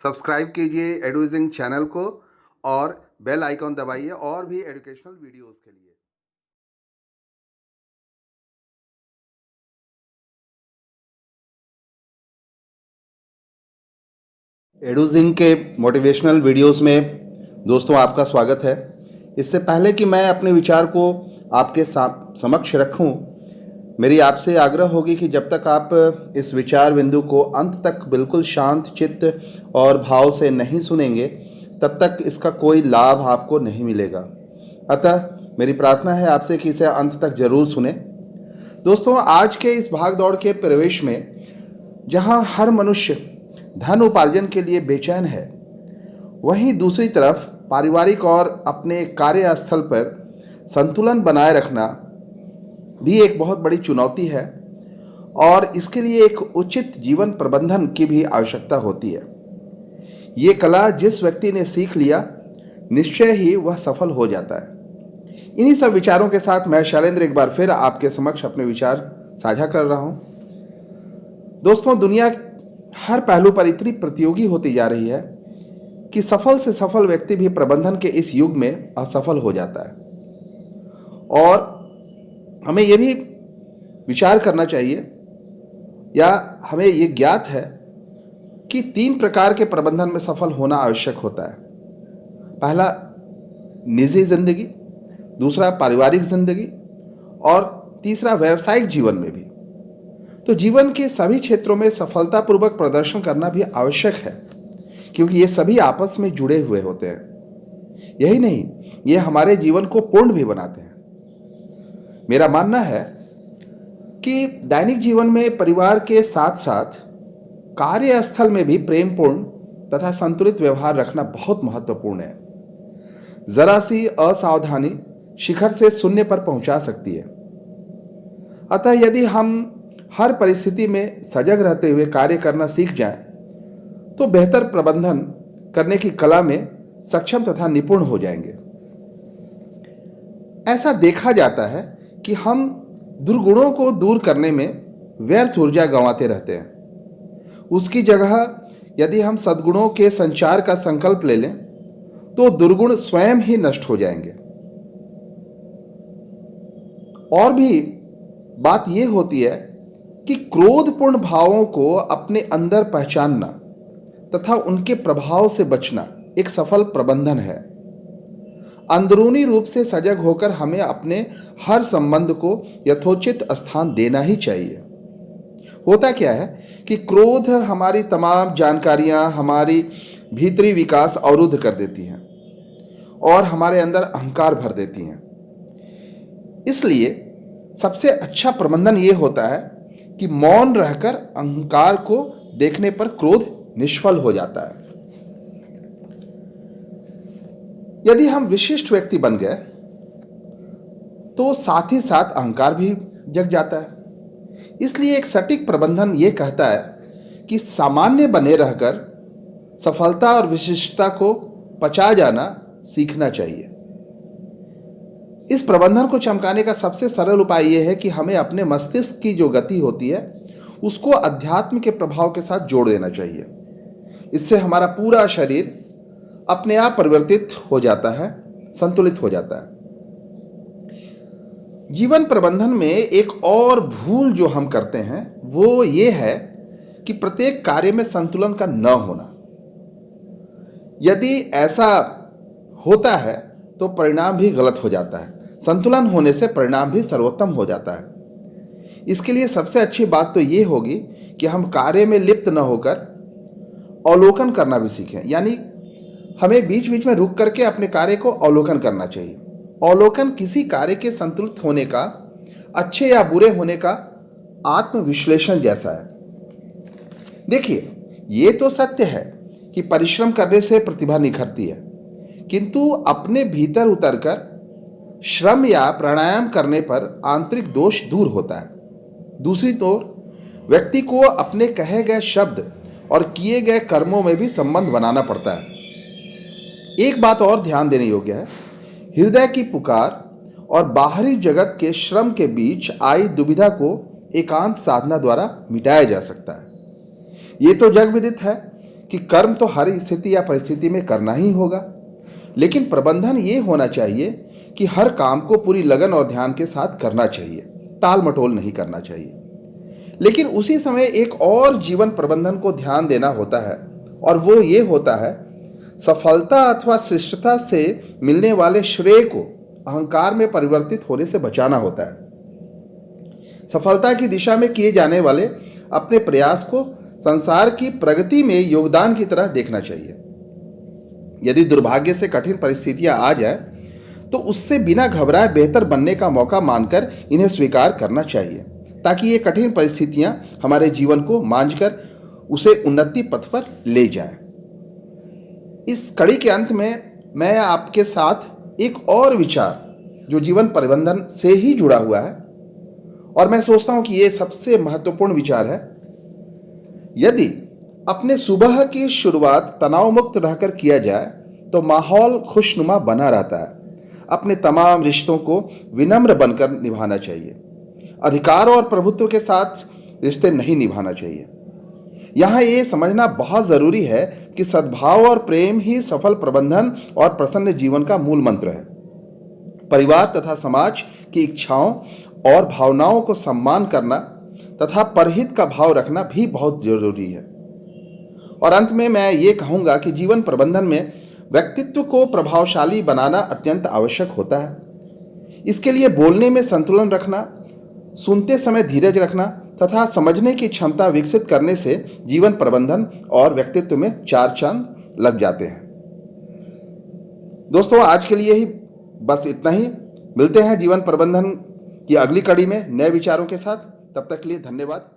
Subscribe कीजिए एडुइजिंग channel को और बेल आइकॉन दबाइए और भी एजुकेशनल वीडियोस के लिए। एडुजिंग के मोटिवेशनल वीडियोस में दोस्तों आपका स्वागत है। इससे पहले कि मैं अपने विचार को आपके समक्ष रखूं, मेरी आपसे आग्रह होगी कि जब तक आप इस विचार बिंदु को अंत तक बिल्कुल शांत चित्त और भाव से नहीं सुनेंगे, तब तक इसका कोई लाभ आपको नहीं मिलेगा। अतः मेरी प्रार्थना है आपसे कि इसे अंत तक जरूर सुने। दोस्तों, आज के इस भाग दौड़ के परिवेश में जहां हर मनुष्य धन उपार्जन के लिए बेचैन है, वहीं दूसरी तरफ पारिवारिक और अपने कार्यस्थल पर संतुलन बनाए रखना भी एक बहुत बड़ी चुनौती है और इसके लिए एक उचित जीवन प्रबंधन की भी आवश्यकता होती है। ये कला जिस व्यक्ति ने सीख लिया, निश्चय ही वह सफल हो जाता है। इन्हीं सब विचारों के साथ मैं शैलेंद्र एक बार फिर आपके समक्ष अपने विचार साझा कर रहा हूं। दोस्तों, दुनिया हर पहलू पर इतनी प्रतियोगी होती जा रही है कि सफल से सफल व्यक्ति भी प्रबंधन के इस युग में असफल हो जाता है। और हमें यह भी विचार करना चाहिए या हमें ये ज्ञात है कि 3 प्रकार के प्रबंधन में सफल होना आवश्यक होता है। पहला निजी जिंदगी, दूसरा पारिवारिक जिंदगी और तीसरा व्यावसायिक जीवन में भी। तो जीवन के सभी क्षेत्रों में सफलतापूर्वक प्रदर्शन करना भी आवश्यक है, क्योंकि ये सभी आपस में जुड़े हुए होते हैं। यही नहीं, ये हमारे जीवन को पूर्ण भी बनाते हैं। मेरा मानना है कि दैनिक जीवन में परिवार के साथ साथ कार्यस्थल में भी प्रेमपूर्ण तथा संतुलित व्यवहार रखना बहुत महत्वपूर्ण है। जरा सी असावधानी शिखर से शून्य पर पहुंचा सकती है। अतः यदि हम हर परिस्थिति में सजग रहते हुए कार्य करना सीख जाएं, तो बेहतर प्रबंधन करने की कला में सक्षम तथा निपुण हो जाएंगे। ऐसा देखा जाता है कि हम दुर्गुणों को दूर करने में व्यर्थ ऊर्जा गंवाते रहते हैं। उसकी जगह यदि हम सद्गुणों के संचार का संकल्प ले लें, तो दुर्गुण स्वयं ही नष्ट हो जाएंगे। और भी बात यह होती है कि क्रोधपूर्ण भावों को अपने अंदर पहचानना तथा उनके प्रभाव से बचना एक सफल प्रबंधन है। अंदरूनी रूप से सजग होकर हमें अपने हर संबंध को यथोचित स्थान देना ही चाहिए। होता क्या है कि क्रोध हमारी तमाम जानकारियां, हमारी भीतरी विकास अवरुद्ध कर देती हैं और हमारे अंदर अहंकार भर देती हैं। इसलिए सबसे अच्छा प्रबंधन यह होता है कि मौन रहकर अहंकार को देखने पर क्रोध निष्फल हो जाता है। यदि हम विशिष्ट व्यक्ति बन गए, तो साथ ही साथ अहंकार भी जग जाता है। इसलिए एक सटीक प्रबंधन यह कहता है कि सामान्य बने रहकर सफलता और विशिष्टता को पचा जाना सीखना चाहिए। इस प्रबंधन को चमकाने का सबसे सरल उपाय यह है कि हमें अपने मस्तिष्क की जो गति होती है, उसको अध्यात्म के प्रभाव के साथ जोड़ देना चाहिए। इससे हमारा पूरा शरीर अपने आप परिवर्तित हो जाता है, संतुलित हो जाता है। जीवन प्रबंधन में एक और भूल जो हम करते हैं, वो ये है कि प्रत्येक कार्य में संतुलन का न होना। यदि ऐसा होता है तो परिणाम भी गलत हो जाता है। संतुलन होने से परिणाम भी सर्वोत्तम हो जाता है। इसके लिए सबसे अच्छी बात तो ये होगी कि हम कार्य में लिप्त न होकर अवलोकन करना भी सीखें। यानी हमें बीच बीच में रुक करके अपने कार्य को अवलोकन करना चाहिए। अवलोकन किसी कार्य के संतुलित होने का, अच्छे या बुरे होने का आत्मविश्लेषण जैसा है। देखिए, ये तो सत्य है कि परिश्रम करने से प्रतिभा निखरती है, किंतु अपने भीतर उतरकर श्रम या प्राणायाम करने पर आंतरिक दोष दूर होता है। दूसरी ओर व्यक्ति को अपने कहे गए शब्द और किए गए कर्मों में भी संबंध बनाना पड़ता है। एक बात और ध्यान देने योग्य है, हृदय की पुकार और बाहरी जगत के श्रम के बीच आई दुविधा को एकांत साधना द्वारा मिटाया जा सकता है। ये तो जग विदित है कि कर्म तो हर स्थिति या परिस्थिति में करना ही होगा, लेकिन प्रबंधन ये होना चाहिए कि हर काम को पूरी लगन और ध्यान के साथ करना चाहिए, टाल मटोल नहीं करना चाहिए। लेकिन उसी समय एक और जीवन प्रबंधन को ध्यान देना होता है, और वो ये होता है सफलता अथवा श्रेष्ठता से मिलने वाले श्रेय को अहंकार में परिवर्तित होने से बचाना होता है। सफलता की दिशा में किए जाने वाले अपने प्रयास को संसार की प्रगति में योगदान की तरह देखना चाहिए। यदि दुर्भाग्य से कठिन परिस्थितियां आ जाए तो उससे बिना घबराए बेहतर बनने का मौका मानकर इन्हें स्वीकार करना चाहिए, ताकि ये कठिन परिस्थितियां हमारे जीवन को मांझकर उसे उन्नति पथ पर ले जाए। इस कड़ी के अंत में मैं आपके साथ एक और विचार जो जीवन प्रबंधन से ही जुड़ा हुआ है, और मैं सोचता हूं कि ये सबसे महत्वपूर्ण विचार है। यदि अपने सुबह की शुरुआत तनाव मुक्त रहकर किया जाए तो माहौल खुशनुमा बना रहता है। अपने तमाम रिश्तों को विनम्र बनकर निभाना चाहिए। अधिकार और प्रभुत्व के साथ रिश्ते नहीं निभाना चाहिए। यहाँ ये समझना बहुत जरूरी है कि सद्भाव और प्रेम ही सफल प्रबंधन और प्रसन्न जीवन का मूल मंत्र है। परिवार तथा समाज की इच्छाओं और भावनाओं को सम्मान करना तथा परहित का भाव रखना भी बहुत जरूरी है। और अंत में मैं ये कहूँगा कि जीवन प्रबंधन में व्यक्तित्व को प्रभावशाली बनाना अत्यंत आवश्यक होता है। इसके लिए बोलने में संतुलन रखना, सुनते समय धीरज रखना तथा समझने की क्षमता विकसित करने से जीवन प्रबंधन और व्यक्तित्व में चार चांद लग जाते हैं। दोस्तों, आज के लिए ही बस इतना ही। मिलते हैं जीवन प्रबंधन की अगली कड़ी में नए विचारों के साथ। तब तक के लिए धन्यवाद।